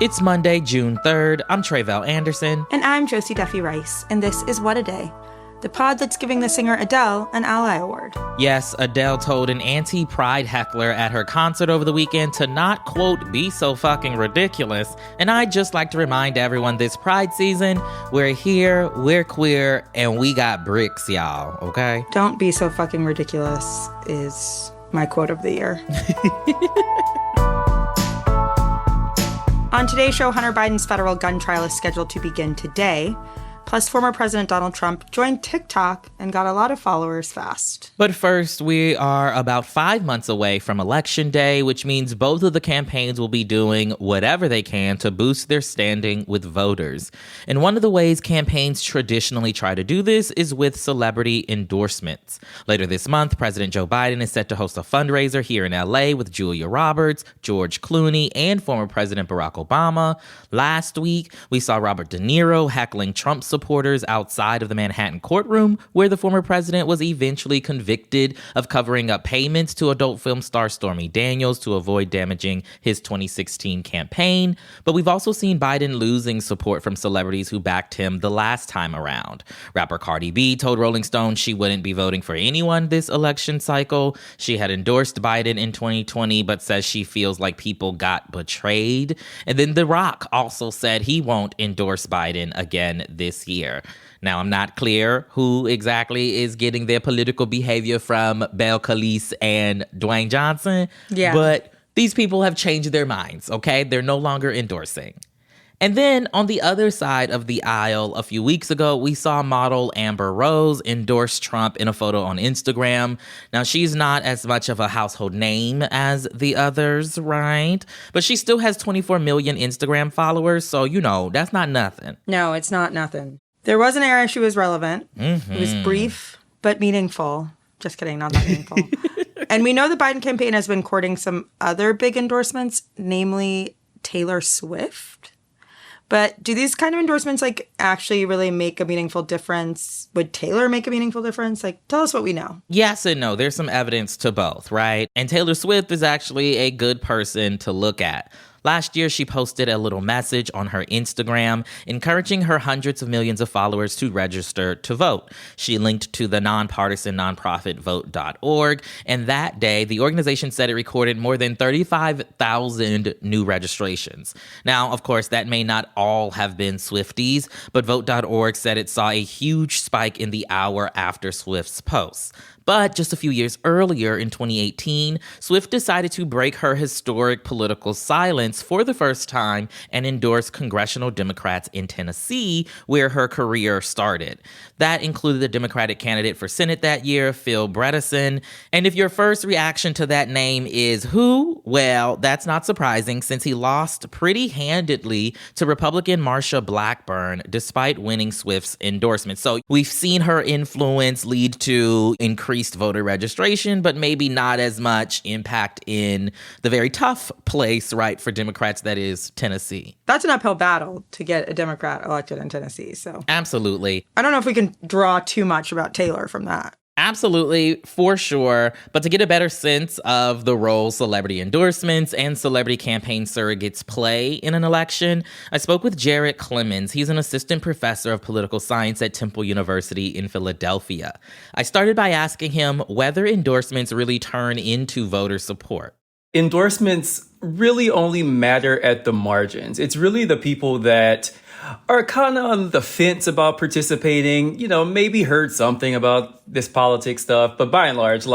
It's Monday, June 3rd. I'm Tre'vell Anderson. And I'm Josie Duffy Rice, and this is What a Day, the pod that's giving the singer Adele an Ally Award. Yes, Adele told an anti-pride heckler at her concert over the weekend to not, quote, be so fucking ridiculous. And I'd just like to remind everyone this Pride season, we're here, we're queer, and we got bricks, y'all, okay? Don't be so fucking ridiculous is my quote of the year. On today's show, Hunter Biden's federal gun trial is scheduled to begin today. Plus, former President Donald Trump joined TikTok and got a lot of followers fast. But first, we are about 5 months away from Election Day, which means both of the campaigns will be doing whatever they can to boost their standing with voters. And one of the ways campaigns traditionally try to do this is with celebrity endorsements. Later this month, President Joe Biden is set to host a fundraiser here in LA with Julia Roberts, George Clooney, and former President Barack Obama. Last week, we saw Robert De Niro heckling Trump supporters outside of the Manhattan courtroom where the former president was eventually convicted of covering up payments to adult film star Stormy Daniels to avoid damaging his 2016 campaign. But we've also seen Biden losing support from celebrities who backed him the last time around. Rapper Cardi B told Rolling Stone she wouldn't be voting for anyone this election cycle. She had endorsed Biden in 2020, but says she feels like people got betrayed. And then The Rock also said he won't endorse Biden again this year. Now, I'm not clear who exactly is getting their political behavior from Belle Calise and Dwayne Johnson, but these people have changed their minds, okay? They're no longer endorsing. And then on the other side of the aisle, a few weeks ago, we saw model Amber Rose endorse Trump in a photo on Instagram. Now, she's not as much of a household name as the others, right? But she still has 24 million Instagram followers, so, you know, that's not nothing. No, it's not nothing. There was an era she was relevant. Mm-hmm. It was brief, but meaningful. Just kidding, not that meaningful. And we know the Biden campaign has been courting some other big endorsements, namely Taylor Swift. But do these kind of endorsements actually really make a meaningful difference? Would Taylor make a meaningful difference? Tell us what we know. Yes and no. There's some evidence to both, right? And Taylor Swift is actually a good person to look at. Last year, she posted a little message on her Instagram encouraging her hundreds of millions of followers to register to vote. She linked to the nonpartisan nonprofit vote.org, and that day, the organization said it recorded more than 35,000 new registrations. Now, of course, that may not all have been Swifties, but vote.org said it saw a huge spike in the hour after Swift's posts. But just a few years earlier, in 2018, Swift decided to break her historic political silence for the first time and endorse congressional Democrats in Tennessee, where her career started. That included the Democratic candidate for Senate that year, Phil Bredesen. And if your first reaction to that name is who? Well, that's not surprising since he lost pretty handedly to Republican Marsha Blackburn despite winning Swift's endorsement. So we've seen her influence lead to increased voter registration, but maybe not as much impact in the very tough place, right, for Democrats, that is Tennessee. That's an uphill battle to get a Democrat elected in Tennessee, so. Absolutely. I don't know if we can draw too much about Taylor from that. Absolutely, for sure. But to get a better sense of the role celebrity endorsements and celebrity campaign surrogates play in an election, I spoke with Jarrett Clemons. He's an assistant professor of political science at Temple University in Philadelphia. I started by asking him whether endorsements really turn into voter support. Endorsements really only matter at the margins. It's really the people that are kind of on the fence about participating, maybe heard something about this politics stuff, but by and large,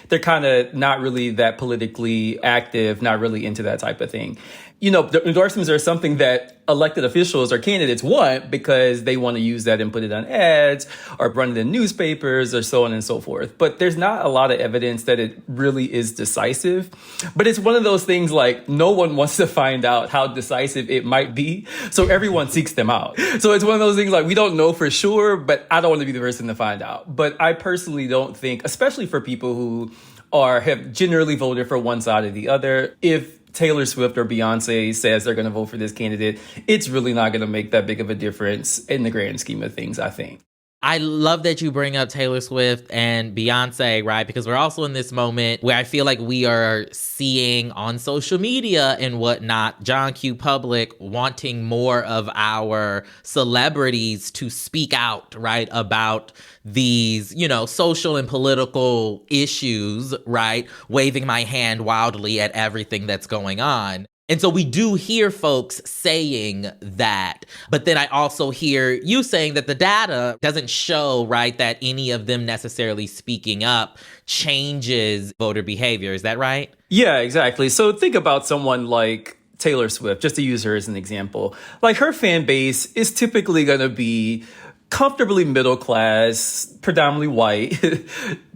they're kind of not really that politically active, not really into that type of thing. The endorsements are something that elected officials or candidates want because they want to use that and put it on ads or run it in newspapers or so on and so forth. But there's not a lot of evidence that it really is decisive. But it's one of those things no one wants to find out how decisive it might be. So everyone seeks them out. So it's one of those things we don't know for sure, but I don't want to be the person to find out. But I personally don't think, especially for people who have generally voted for one side or the other, if Taylor Swift or Beyonce says they're going to vote for this candidate, it's really not going to make that big of a difference in the grand scheme of things, I think. I love that you bring up Taylor Swift and Beyonce, right? Because we're also in this moment where I feel like we are seeing on social media and whatnot, John Q. Public wanting more of our celebrities to speak out, right, about these, social and political issues, right? Waving my hand wildly at everything that's going on. And so we do hear folks saying that. But then I also hear you saying that the data doesn't show, right, that any of them necessarily speaking up changes voter behavior. Is that right? Yeah, exactly. So think about someone like Taylor Swift, just to use her as an example. Like, her fan base is typically going to be comfortably middle class, predominantly white.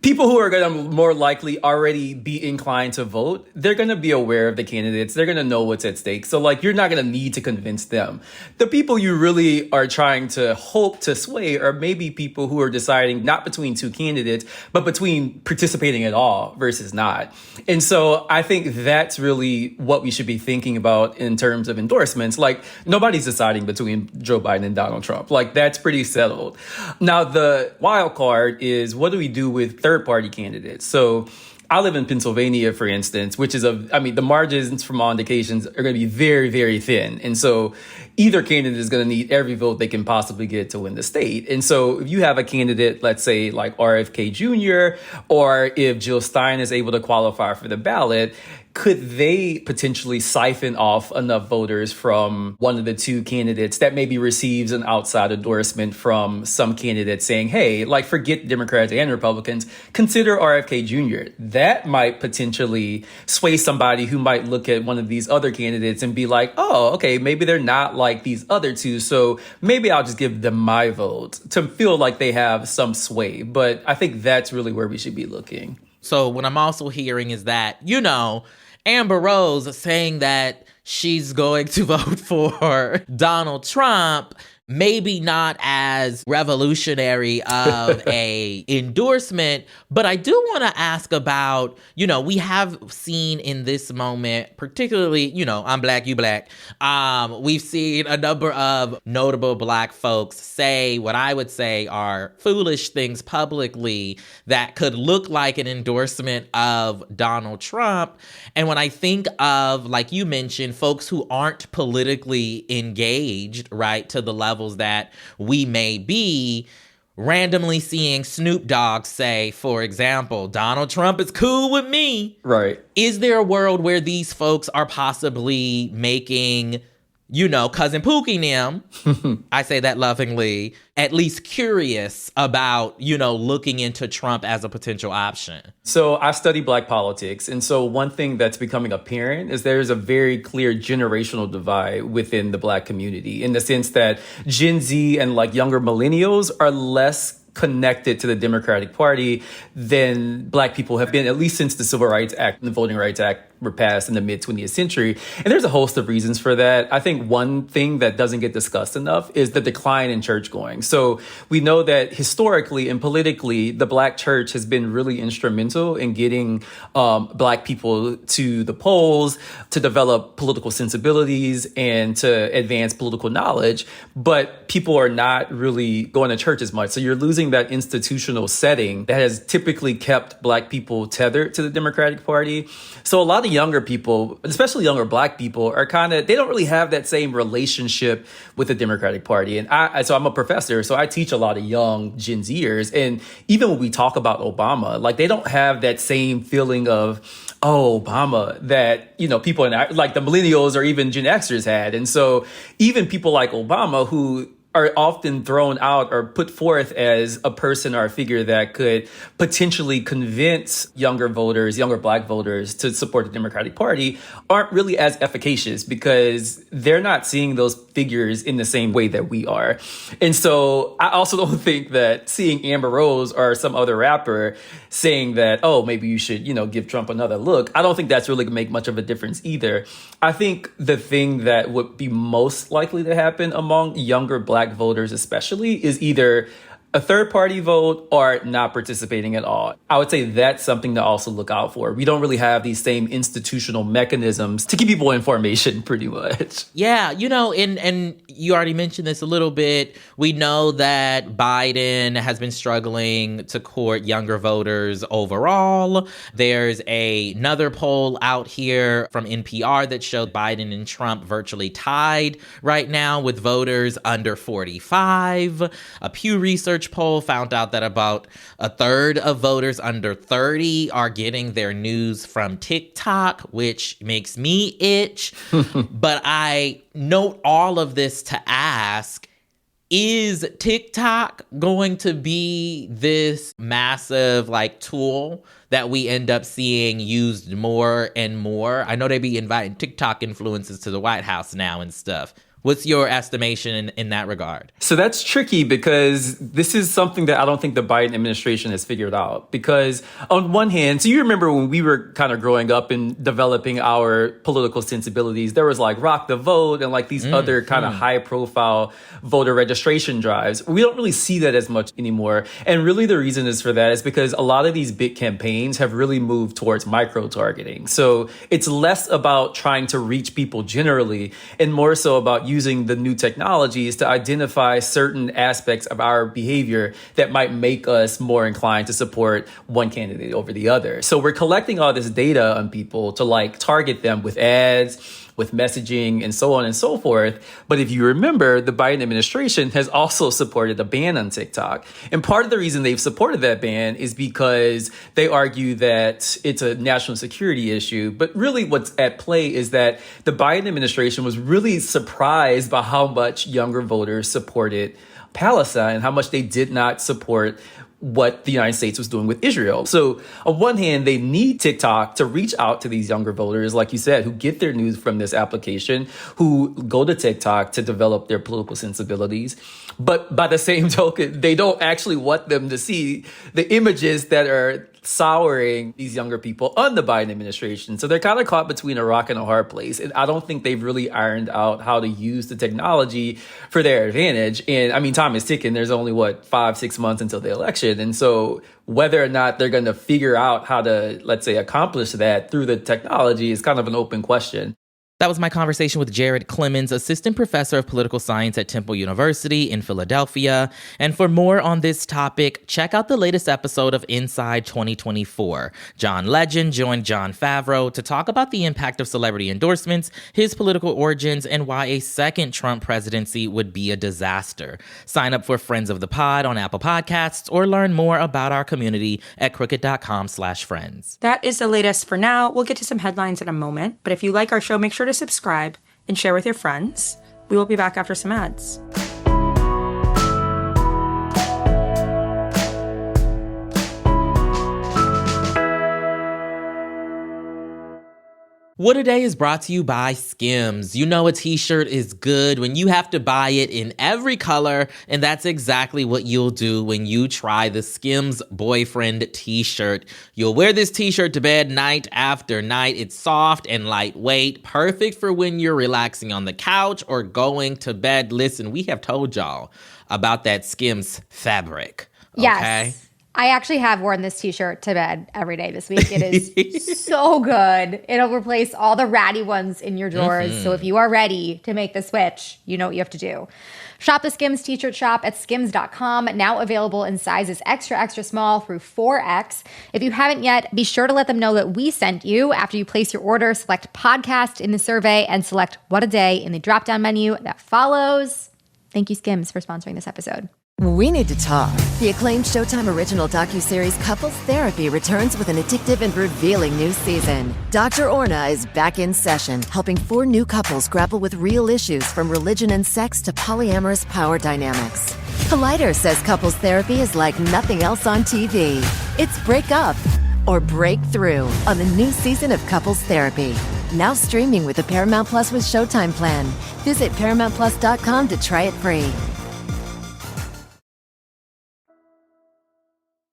People who are going to more likely already be inclined to vote, they're going to be aware of the candidates. They're going to know what's at stake. So, like, you're not going to need to convince them. The people you really are trying to hope to sway are maybe people who are deciding not between two candidates, but between participating at all versus not. And so I think that's really what we should be thinking about in terms of endorsements. Like, nobody's deciding between Joe Biden and Donald Trump. Like, that's pretty settled. Now, the wild card is, what do we do with third-party candidates? So I live in Pennsylvania, for instance, which is the margins from all indications are going to be very, very thin. And so either candidate is going to need every vote they can possibly get to win the state. And so if you have a candidate, let's say like RFK Jr., or if Jill Stein is able to qualify for the ballot, could they potentially siphon off enough voters from one of the two candidates that maybe receives an outside endorsement from some candidate saying, hey, like, forget Democrats and Republicans, consider RFK Jr. That might potentially sway somebody who might look at one of these other candidates and be like, oh, okay, maybe they're not like these other two, so maybe I'll just give them my vote, to feel like they have some sway. But I think that's really where we should be looking. So what I'm also hearing is that, Amber Rose saying that she's going to vote for Donald Trump, maybe not as revolutionary of a endorsement, but I do want to ask about, we have seen in this moment, particularly, I'm black, you black, we've seen a number of notable black folks say what I would say are foolish things publicly that could look like an endorsement of Donald Trump. And when I think of, like you mentioned, folks who aren't politically engaged, right, to the levels that we may be, randomly seeing Snoop Dogg say, for example, Donald Trump is cool with me. Right. Is there a world where these folks are possibly making, Cousin Pookie them, I say that lovingly, at least curious about, looking into Trump as a potential option? So I study Black politics. And so one thing that's becoming apparent is there's a very clear generational divide within the Black community, in the sense that Gen Z and like younger millennials are less connected to the Democratic Party than Black people have been, at least since the Civil Rights Act and the Voting Rights Act were passed in the mid-20th century. And there's a host of reasons for that. I think one thing that doesn't get discussed enough is the decline in church going. So we know that historically and politically, the Black church has been really instrumental in getting Black people to the polls, to develop political sensibilities, and to advance political knowledge. But people are not really going to church as much. So you're losing that institutional setting that has typically kept Black people tethered to the Democratic Party. So a lot of younger people, especially younger Black people, are they don't really have that same relationship with the Democratic Party. And so I'm a professor, so I teach a lot of young Gen Zers. And even when we talk about Obama, like, they don't have that same feeling of, oh, Obama, that, people like the millennials or even Gen Xers had. And so even people like Obama, who are often thrown out or put forth as a person or a figure that could potentially convince younger voters, younger Black voters, to support the Democratic Party, aren't really as efficacious because they're not seeing those figures in the same way that we are. And so I also don't think that seeing Amber Rose or some other rapper saying that, oh, maybe you should, give Trump another look, I don't think that's really gonna make much of a difference either. I think the thing that would be most likely to happen among younger Black voters especially is either a third party vote or not participating at all. I would say that's something to also look out for. We don't really have these same institutional mechanisms to give people information pretty much. Yeah, and you already mentioned this a little bit. We know that Biden has been struggling to court younger voters overall. There's another poll out here from NPR that showed Biden and Trump virtually tied right now with voters under 45. A Pew Research poll found out that about a third of voters under 30 are getting their news from TikTok, which makes me itch. But I note all of this to ask, is TikTok going to be this massive tool that we end up seeing used more and more? I know they be inviting TikTok influencers to the White House now and stuff. What's your estimation in that regard? So that's tricky because this is something that I don't think the Biden administration has figured out. Because on one hand, so you remember when we were kind of growing up and developing our political sensibilities, there was Rock the Vote and these other kind of high profile voter registration drives. We don't really see that as much anymore. And really the reason is for that is because a lot of these big campaigns have really moved towards micro targeting. So it's less about trying to reach people generally and more so about using the new technologies to identify certain aspects of our behavior that might make us more inclined to support one candidate over the other. So we're collecting all this data on people to target them with ads, with messaging, and so on and so forth. But if you remember, the Biden administration has also supported a ban on TikTok. And part of the reason they've supported that ban is because they argue that it's a national security issue. But really what's at play is that the Biden administration was really surprised by how much younger voters supported Palestine and how much they did not support what the United States was doing with Israel. So on one hand, they need TikTok to reach out to these younger voters, like you said, who get their news from this application, who go to TikTok to develop their political sensibilities. But by the same token, they don't actually want them to see the images that are souring these younger people on the Biden administration. So they're kind of caught between a rock and a hard place. And I don't think they've really ironed out how to use the technology for their advantage. And I mean, time is ticking. There's only 5-6 months until the election. And so whether or not they're going to figure out how to, let's say, accomplish that through the technology is kind of an open question. That was my conversation with Jared Clemons, assistant professor of political science at Temple University in Philadelphia. And for more on this topic, check out the latest episode of Inside 2024. John Legend joined Jon Favreau to talk about the impact of celebrity endorsements, his political origins, and why a second Trump presidency would be a disaster. Sign up for Friends of the Pod on Apple Podcasts or learn more about our community at crooked.com/friends. That is the latest for now. We'll get to some headlines in a moment. But if you like our show, make sure to subscribe and share with your friends. We will be back after some ads. What A Day is brought to you by Skims. You know a t-shirt is good when you have to buy it in every color, and that's exactly what you'll do when you try the Skims Boyfriend t-shirt. You'll wear this t-shirt to bed night after night. It's soft and lightweight, perfect for when you're relaxing on the couch or going to bed. Listen, we have told y'all about that Skims fabric. Okay? Yes. I actually have worn this t-shirt to bed every day this week. It is so good. It'll replace all the ratty ones in your drawers. Mm-hmm. So if you are ready to make the switch, you know what you have to do. Shop the Skims t-shirt shop at skims.com, now available in sizes extra, extra small through 4X. If you haven't yet, be sure to let them know that we sent you. After you place your order, select podcast in the survey and select What a Day in the drop-down menu that follows. Thank you, Skims, for sponsoring this episode. We need to talk. The acclaimed Showtime original docuseries Couples Therapy returns with an addictive and revealing new season. Dr. Orna is back in session, helping 4 new couples grapple with real issues from religion and sex to polyamorous power dynamics. Collider says couples therapy is like nothing else on TV. It's break up or break through on the new season of Couples Therapy. Now streaming with the Paramount Plus with Showtime plan. Visit ParamountPlus.com to try it free.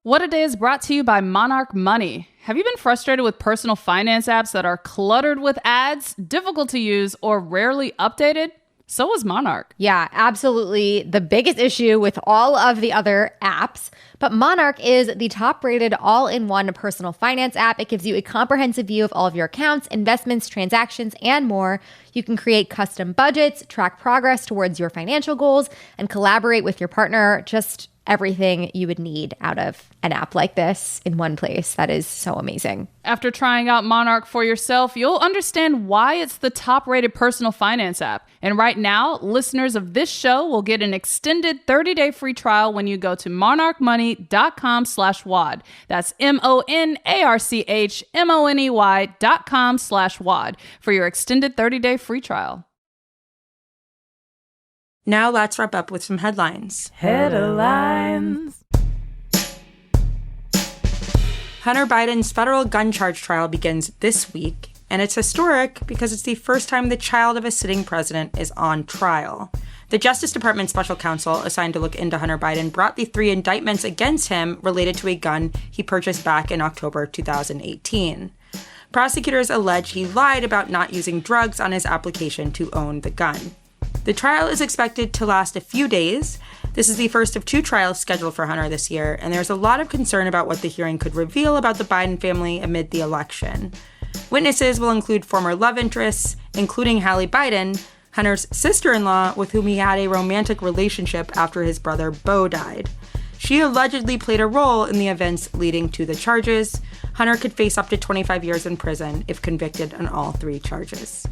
What a Day is brought to you by Monarch Money. Have you been frustrated with personal finance apps that are cluttered with ads, difficult to use, or rarely updated? So was Monarch. Yeah, absolutely. The biggest issue with all of the other apps. But Monarch is the top-rated all-in-one personal finance app. It gives you a comprehensive view of all of your accounts, investments, transactions, and more. You can create custom budgets, track progress towards your financial goals, and collaborate with your partner. Just everything you would need out of an app like this in one place. That is so amazing. After trying out Monarch for yourself, you'll understand why it's the top-rated personal finance app. And right now, listeners of this show will get an extended 30-day free trial when you go to monarchmoney.com/WAD. That's monarchmoney.com/WAD for your extended 30-day free trial. Now let's wrap up with some headlines. Headlines. Hunter Biden's federal gun charge trial begins this week, and it's historic because it's the first time the child of a sitting president is on trial. The Justice Department special counsel assigned to look into Hunter Biden brought the 3 indictments against him related to a gun he purchased back in October 2018. Prosecutors allege he lied about not using drugs on his application to own the gun. The trial is expected to last a few days. This is the first of 2 trials scheduled for Hunter this year, and there's a lot of concern about what the hearing could reveal about the Biden family amid the election. Witnesses will include former love interests, including Hallie Biden, Hunter's sister-in-law, with whom he had a romantic relationship after his brother Beau died. She allegedly played a role in the events leading to the charges. Hunter could face up to 25 years in prison if convicted on all 3 charges.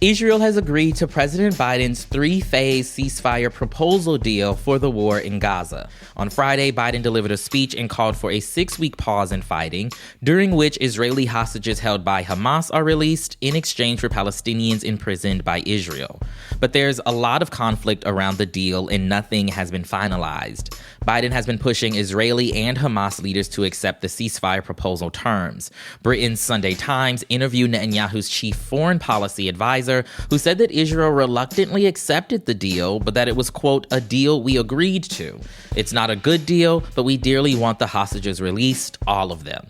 Israel has agreed to President Biden's 3-phase ceasefire proposal deal for the war in Gaza. On Friday, Biden delivered a speech and called for a 6-week pause in fighting, during which Israeli hostages held by Hamas are released in exchange for Palestinians imprisoned by Israel. But there's a lot of conflict around the deal and nothing has been finalized. Biden has been pushing Israeli and Hamas leaders to accept the ceasefire proposal terms. Britain's Sunday Times interviewed Netanyahu's chief foreign policy advisor, who said that Israel reluctantly accepted the deal, but that it was, quote, a deal we agreed to. It's not a good deal, but we dearly want the hostages released, all of them.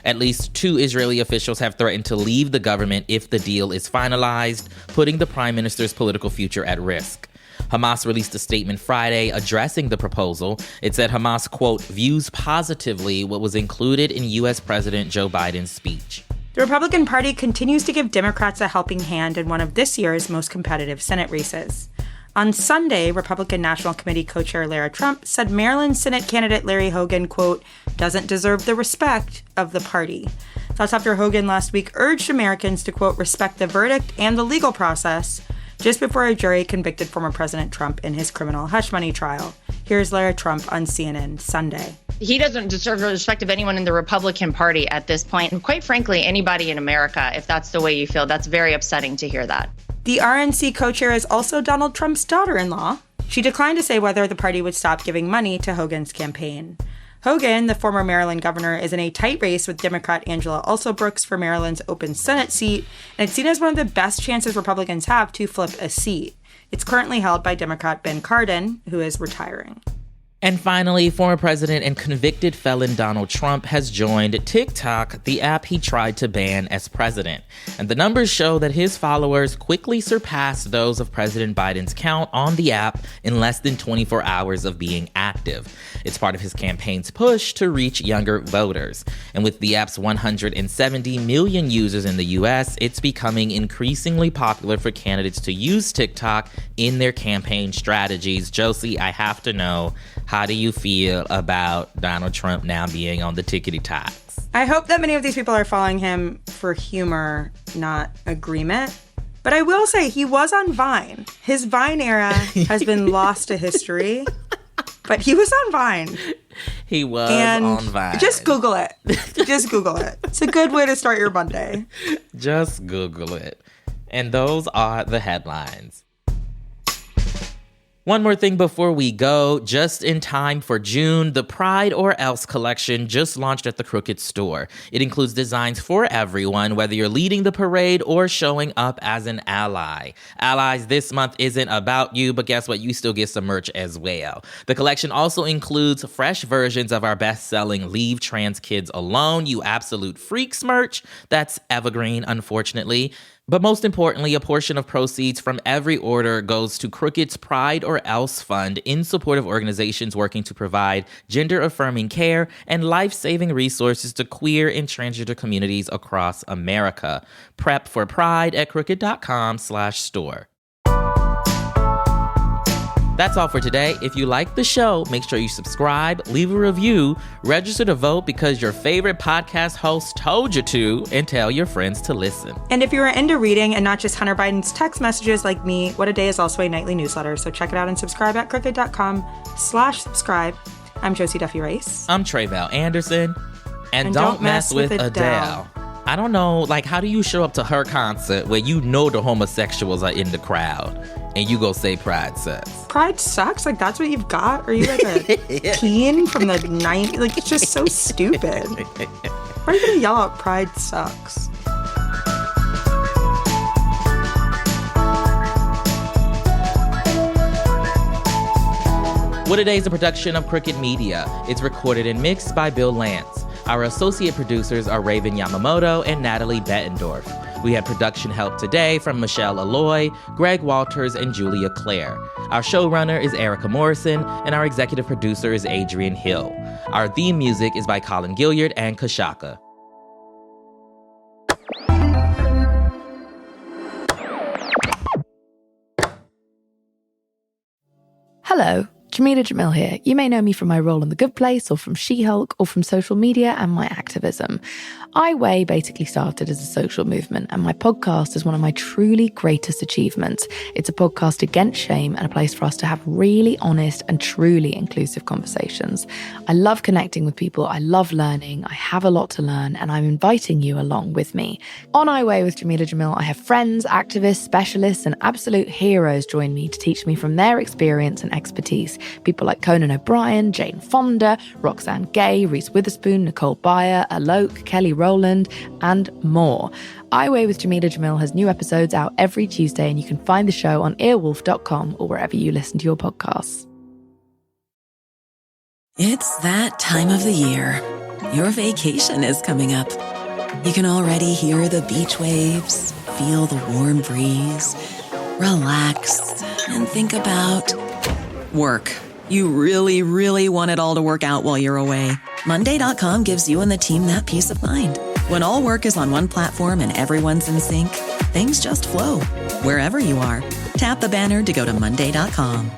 At least 2 Israeli officials have threatened to leave the government if the deal is finalized, putting the prime minister's political future at risk. Hamas released a statement Friday addressing the proposal. It said Hamas, quote, views positively what was included in U.S. President Joe Biden's speech. The Republican Party continues to give Democrats a helping hand in one of this year's most competitive Senate races. On Sunday, Republican National Committee co-chair Lara Trump said Maryland Senate candidate Larry Hogan, quote, doesn't deserve the respect of the party. That's after Hogan last week urged Americans to, quote, respect the verdict and the legal process just before a jury convicted former President Trump in his criminal hush money trial. Here's Lara Trump on CNN Sunday. He doesn't deserve the respect of anyone in the Republican Party at this point. And quite frankly, anybody in America, if that's the way you feel, that's very upsetting to hear that. The RNC co-chair is also Donald Trump's daughter-in-law. She declined to say whether the party would stop giving money to Hogan's campaign. Hogan, the former Maryland governor, is in a tight race with Democrat Angela Alsobrooks for Maryland's open Senate seat, and it's seen as one of the best chances Republicans have to flip a seat. It's currently held by Democrat Ben Cardin, who is retiring. And finally, former president and convicted felon Donald Trump has joined TikTok, the app he tried to ban as president. And the numbers show that his followers quickly surpassed those of President Biden's count on the app in less than 24 hours of being active. It's part of his campaign's push to reach younger voters. And with the app's 170 million users in the US, it's becoming increasingly popular for candidates to use TikTok in their campaign strategies. Josie, I have to know, how do you feel about Donald Trump now being on the tickety-talks? I hope that many of these people are following him for humor, not agreement. But I will say he was on Vine. His Vine era has been lost to history. But he was on Vine. He was on Vine. Just Google it. Just Google it. It's a good way to start your Monday. Just Google it. And those are the headlines. One more thing before we go, just in time for June, the Pride or Else collection just launched at the Crooked store. It includes designs for everyone, whether you're leading the parade or showing up as an ally. Allies this month isn't about you, but guess what? You still get some merch as well. The collection also includes fresh versions of our best-selling Leave Trans Kids Alone, You Absolute Freaks merch. That's evergreen, unfortunately. But most importantly, a portion of proceeds from every order goes to Crooked's Pride or Else Fund in support of organizations working to provide gender-affirming care and life-saving resources to queer and transgender communities across America. Prep for Pride at crooked.com/store. That's all for today. If you like the show, make sure you subscribe, leave a review, register to vote because your favorite podcast host told you to, and tell your friends to listen. And if you're into reading and not just Hunter Biden's text messages like me, What a Day is also a nightly newsletter. So check it out and subscribe at crooked.com/subscribe. I'm Josie Duffy Rice. I'm Tre'vell Anderson. And don't mess with Adele. I don't know, like, how do you show up to her concert where you know the homosexuals are in the crowd and you go say Pride sucks? Pride sucks? Like, that's what you've got? Are you like a teen from the 90s? Like, it's just so stupid. Why are you going to yell out Pride sucks? What a Day is a production of Crooked Media. It's recorded and mixed by Bill Lance. Our associate producers are Raven Yamamoto and Natalie Bettendorf. We had production help today from Michelle Alloy, Greg Walters, and Julia Clare. Our showrunner is Erica Morrison, and our executive producer is Adrian Hill. Our theme music is by Colin Gilliard and Kashaka. Hello, Jamila Jamil here. You may know me from my role in The Good Place or from She-Hulk or from social media and my activism. I Weigh basically started as a social movement, and my podcast is one of my truly greatest achievements. It's a podcast against shame and a place for us to have really honest and truly inclusive conversations. I love connecting with people. I love learning. I have a lot to learn, and I'm inviting you along with me. On I Weigh with Jamila Jamil, I have friends, activists, specialists, and absolute heroes join me to teach me from their experience and expertise. People like Conan O'Brien, Jane Fonda, Roxane Gay, Reese Witherspoon, Nicole Byer, Alok, Kelly Rowland, and more. I Weigh with Jamila Jamil has new episodes out every Tuesday, and you can find the show on earwolf.com or wherever you listen to your podcasts. It's that time of the year. Your vacation is coming up. You can already hear the beach waves, feel the warm breeze, relax, and think about work. You really, really want it all to work out while you're away. Monday.com gives you and the team that peace of mind. When all work is on one platform and everyone's in sync, things just flow. Wherever you are, tap the banner to go to Monday.com.